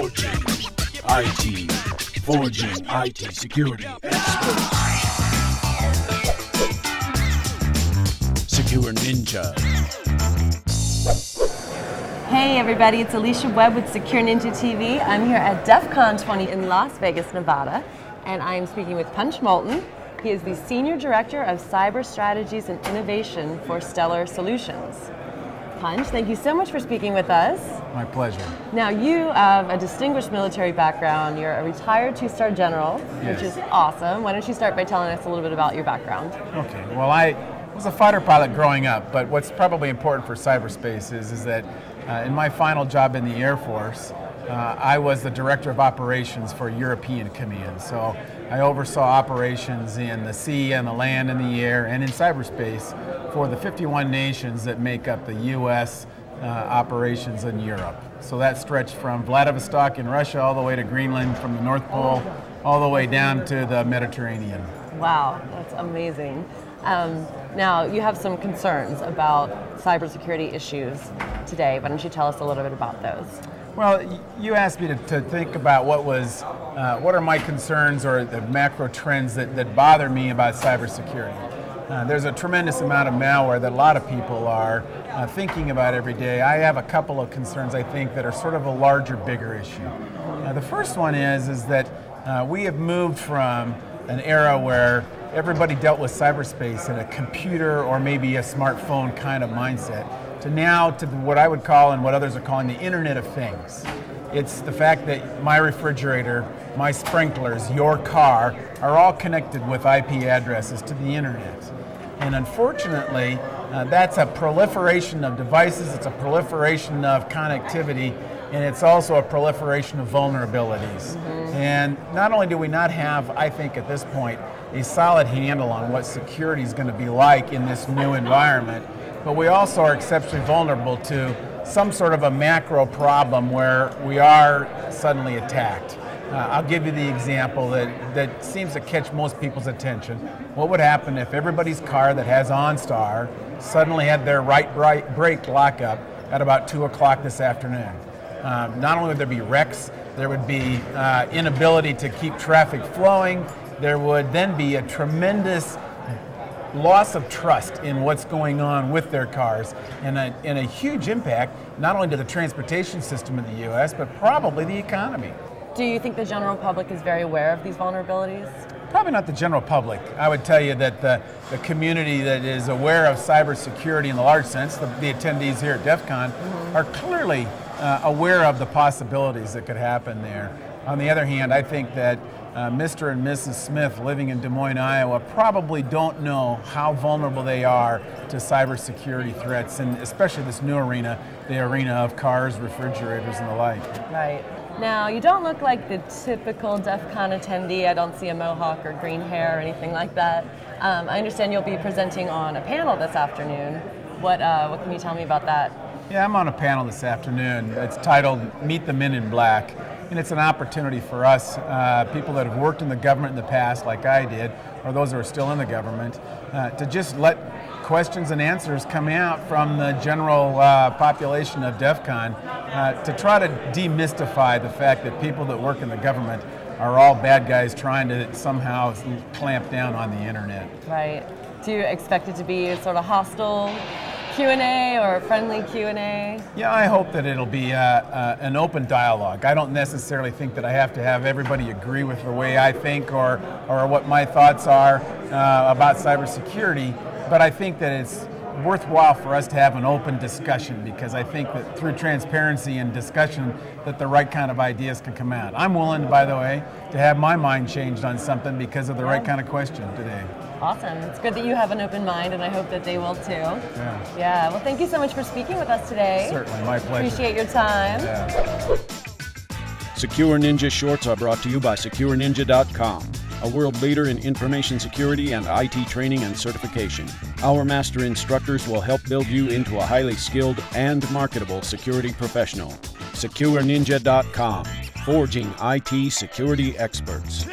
Forging IT security experts. Secure Ninja. Hey everybody, it's Alicia Webb with SecureNinjaTV. I'm here at DEFCON 20 in Las Vegas, Nevada, and I'm speaking with Punch Moulton. He is the Senior Director of Cyber Strategies and Innovation for Stellar Solutions. Punch, thank you so much for speaking with us. My pleasure. Now, you have a distinguished military background. You're a retired two-star general, Yes. which is awesome. Why don't you start by telling us a little bit about your background? Okay, well, I was a fighter pilot growing up, but what's probably important for cyberspace is that in my final job in the Air Force, I was the Director of Operations for European Command. So I oversaw operations in the sea and the land and the air and in cyberspace for the 51 nations that make up the U.S. Operations in Europe. So that stretched from Vladivostok in Russia all the way to Greenland, from the North Pole all the way down to the Mediterranean. Wow, that's amazing. Now, you have some concerns about cybersecurity issues today. Why don't you tell us a little bit about those? Well, you asked me to think about what are my concerns or the macro trends that bother me about cybersecurity. There's a tremendous amount of malware that a lot of people are thinking about every day. I have a couple of concerns, I think, that are sort of a larger, bigger issue. The first one is that we have moved from an era where everybody dealt with cyberspace in a computer or maybe a smartphone kind of mindset to now to what I would call and what others are calling the Internet of Things. It's the fact that my refrigerator, my sprinklers, your car are all connected with IP addresses to the Internet. And unfortunately, that's a proliferation of devices, it's a proliferation of connectivity, and it's also a proliferation of vulnerabilities. And not only do we not have, I think at this point, a solid handle on what security is going to be like in this new environment, but we also are exceptionally vulnerable to some sort of a macro problem where we are suddenly attacked. I'll give you the example that seems to catch most people's attention. What would happen if everybody's car that has OnStar suddenly had their right brake lock up at about 2 o'clock this afternoon? Not only would there be wrecks, there would be inability to keep traffic flowing. There would then be a tremendous loss of trust in what's going on with their cars, and a huge impact not only to the transportation system in the U.S., but probably the economy. Do you think the general public is very aware of these vulnerabilities? Probably not the general public. I would tell you that the community that is aware of cybersecurity in the large sense, the attendees here at DEFCON, are clearly aware of the possibilities that could happen there. On the other hand, I think that Mr. and Mrs. Smith living in Des Moines, Iowa probably don't know how vulnerable they are to cybersecurity threats, and especially this new arena, the arena of cars, refrigerators, and the like. Right. Now, you don't look like the typical DEFCON attendee. I don't see a mohawk or green hair or anything like that. I understand you'll be presenting on a panel this afternoon. What can you tell me about that? Yeah, I'm on a panel this afternoon. It's titled Meet the Men in Black. And it's an opportunity for us, people that have worked in the government in the past, like I did, or those who are still in the government, to just let questions and answers come out from the general population of DEFCON to try to demystify the fact that people that work in the government are all bad guys trying to somehow clamp down on the internet. Right. Do you expect it to be a sort of hostile Q&A or a friendly Q&A? Yeah, I hope that it'll be an open dialogue. I don't necessarily think that I have to have everybody agree with the way I think or what my thoughts are about cybersecurity, but I think that it's worthwhile for us to have an open discussion, because I think that through transparency and discussion that the right kind of ideas can come out. I'm willing, by the way, to have my mind changed on something because of the right kind of question today. Awesome. It's good that you have an open mind, and I hope that they will too. Yeah. Well, thank you so much for speaking with us today. Certainly, my pleasure. Appreciate your time. Yeah. Secure Ninja Shorts are brought to you by SecureNinja.com, a world leader in information security and IT training and certification. Our master instructors will help build you into a highly skilled and marketable security professional. SecureNinja.com, forging IT security experts.